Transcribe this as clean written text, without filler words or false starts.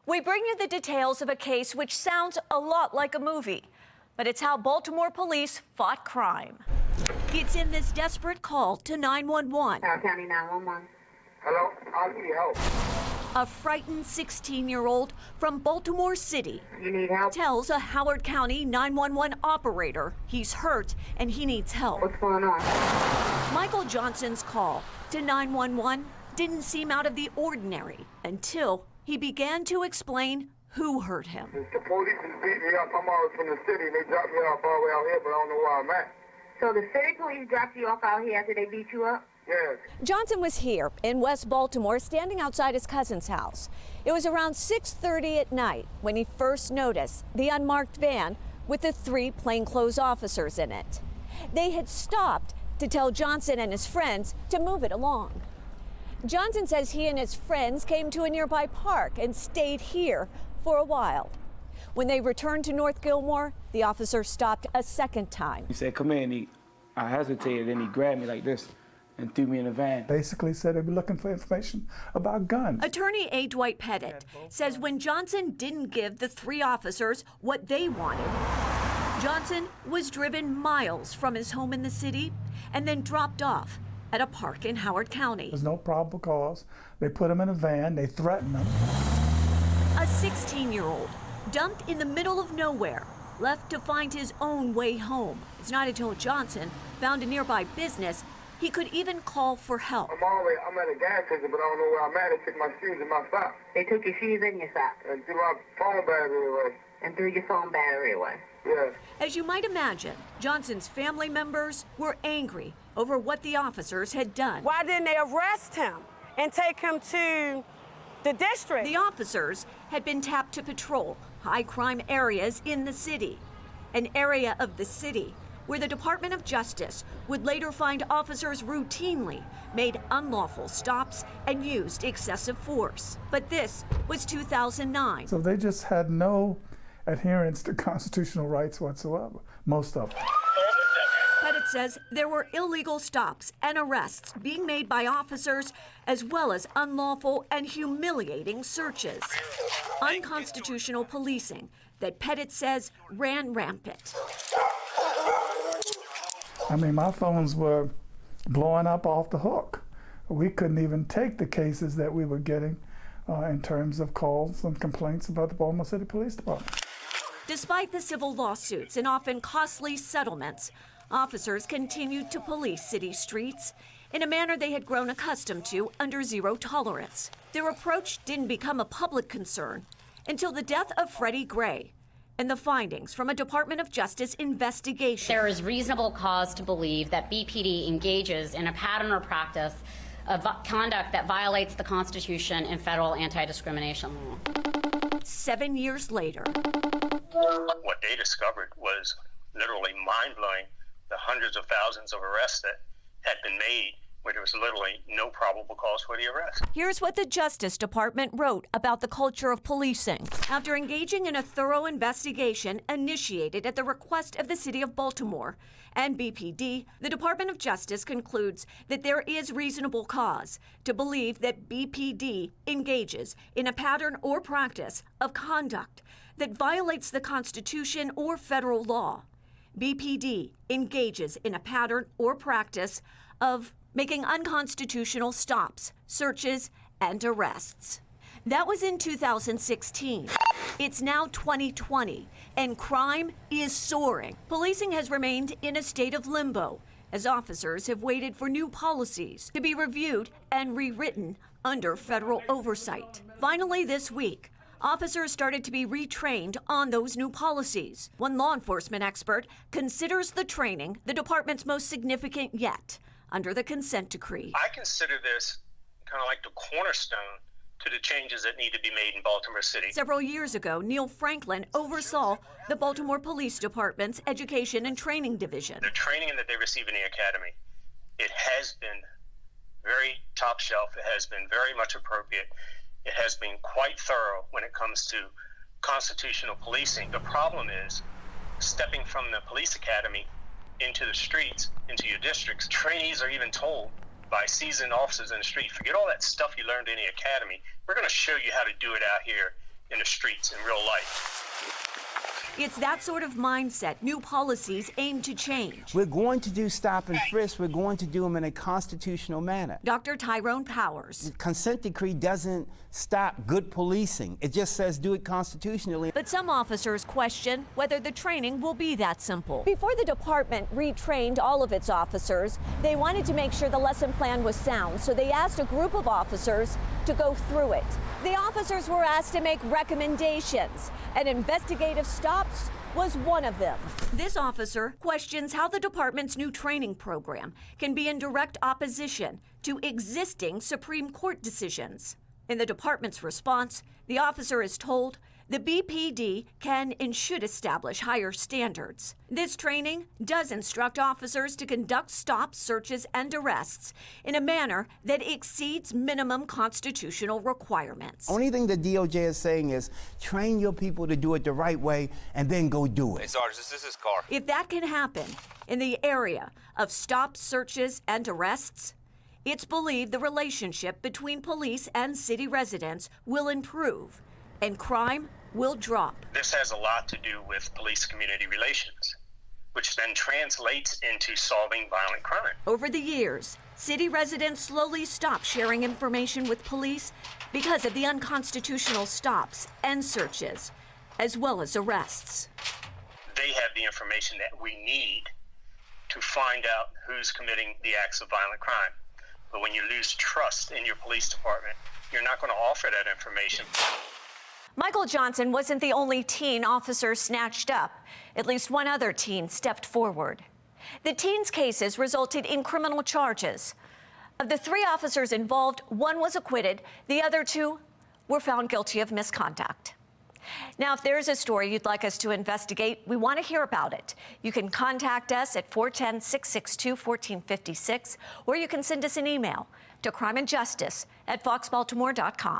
We bring you the details of a case which sounds a lot like a movie, but it's how Baltimore police fought crime. It's in this desperate call to 911. County 911. Hello, I need help. A frightened 16-year-old from Baltimore City You need help? tells a Howard County 911 operator he's hurt and he needs help. What's going on? Michael Johnson's call to 911 didn't seem out of the ordinary until he began to explain who hurt him. The police is beating me up. I'm always from the city, and they dropped me off all the way out here, but I don't know where I'm at. So the city police dropped you off out here after they beat you up? Yes. Johnson was here in West Baltimore, standing outside his cousin's house. It was around 6:30 at night when he first noticed the unmarked van with the 3 plainclothes officers in it. They had stopped to tell Johnson and his friends to move it along. Johnson says he and his friends came to a nearby park and stayed here for a while. When they returned to North Gilmore, the officer stopped a second time. He said, "Come in." I hesitated, and he grabbed me like this and threw me in the van. Basically said they'd be looking for information about guns. Attorney A. Dwight Pettit says when Johnson didn't give the 3 officers what they wanted, Johnson was driven miles from his home in the city and then dropped off at a park in Howard County. There's no probable cause. They put him in a van, they threatened him. A 16-year-old dumped in the middle of nowhere, left to find his own way home. It's not until Johnson found a nearby business he could even call for help. I'm at a gas station, but I don't know where I'm at. They took my shoes and my socks. They took your shoes and your socks. And threw my phone battery away. And threw your phone battery away. Yes. As you might imagine, Johnson's family members were angry over what the officers had done. Why didn't they arrest him and take him to the district? The officers had been tapped to patrol high crime areas in the city, an area of the city where the Department of Justice would later find officers routinely made unlawful stops and used excessive force. But this was 2009. So they just had no adherence to constitutional rights whatsoever, most of them. Pettit says there were illegal stops and arrests being made by officers, as well as unlawful and humiliating searches. Unconstitutional policing that Pettit says ran rampant. I mean, my phones were blowing up off the hook. We couldn't even take the cases that we were getting in terms of calls and complaints about the Baltimore City Police Department. Despite the civil lawsuits and often costly settlements, officers continued to police city streets in a manner they had grown accustomed to under zero tolerance. Their approach didn't become a public concern until the death of Freddie Gray and the findings from a Department of Justice investigation. There is reasonable cause to believe that BPD engages in a pattern or practice of conduct that violates the Constitution and federal anti-discrimination law. 7 years later. What they discovered was literally mind-blowing. The hundreds of thousands of arrests that had been made where there was literally no probable cause for the arrest. Here's what the Justice Department wrote about the culture of policing. After engaging in a thorough investigation initiated at the request of the City of Baltimore and BPD, the Department of Justice concludes that there is reasonable cause to believe that BPD engages in a pattern or practice of conduct that violates the Constitution or federal law. BPD engages in a pattern or practice of making unconstitutional stops, searches, and arrests. That was in 2016. It's now 2020, and crime is soaring. Policing has remained in a state of limbo as officers have waited for new policies to be reviewed and rewritten under federal oversight. Finally, this week, officers started to be retrained on those new policies. One law enforcement expert considers the training the department's most significant yet under the consent decree. I consider this kind of like the cornerstone to the changes that need to be made in Baltimore City. Several years ago, Neil Franklin oversaw the Baltimore Police Department's Education and Training Division. The training that they receive in the academy, it has been very top shelf. It has been very much appropriate. It has been quite thorough when it comes to constitutional policing. The problem is stepping from the police academy into the streets, into your districts. Trainees are even told by seasoned officers in the street, forget all that stuff you learned in the academy. We're going to show you how to do it out here in the streets in real life. It's that sort of mindset new policies aim to change. We're going to do stop and frisk. We're going to do them in a constitutional manner. Dr. Tyrone Powers. The consent decree doesn't stop good policing. It just says do it constitutionally. But some officers question whether the training will be that simple. Before the department retrained all of its officers, they wanted to make sure the lesson plan was sound, so they asked a group of officers to go through it. The officers were asked to make recommendations, and investigative stops was one of them. This officer questions how the department's new training program can be in direct opposition to existing Supreme Court decisions. In the department's response, the officer is told the BPD can and should establish higher standards. This training does instruct officers to conduct stops, searches, and arrests in a manner that exceeds minimum constitutional requirements. Only thing the DOJ is saying is train your people to do it the right way and then go do it. Hey, Sarge, this is his car. If that can happen in the area of stops, searches, and arrests, it's believed the relationship between police and city residents will improve and crime will drop. This has a lot to do with police-community relations, which then translates into solving violent crime. Over the years, city residents slowly stopped sharing information with police because of the unconstitutional stops and searches, as well as arrests. They have the information that we need to find out who's committing the acts of violent crime. But when you lose trust in your police department, you're not going to offer that information. Michael Johnson wasn't the only teen officers snatched up. At least one other teen stepped forward. The teens' cases resulted in criminal charges. Of the 3 officers involved, 1 was acquitted. The other 2 were found guilty of misconduct. Now, if there's a story you'd like us to investigate, we want to hear about it. You can contact us at 410-662-1456, or you can send us an email to crimeandjustice@foxbaltimore.com.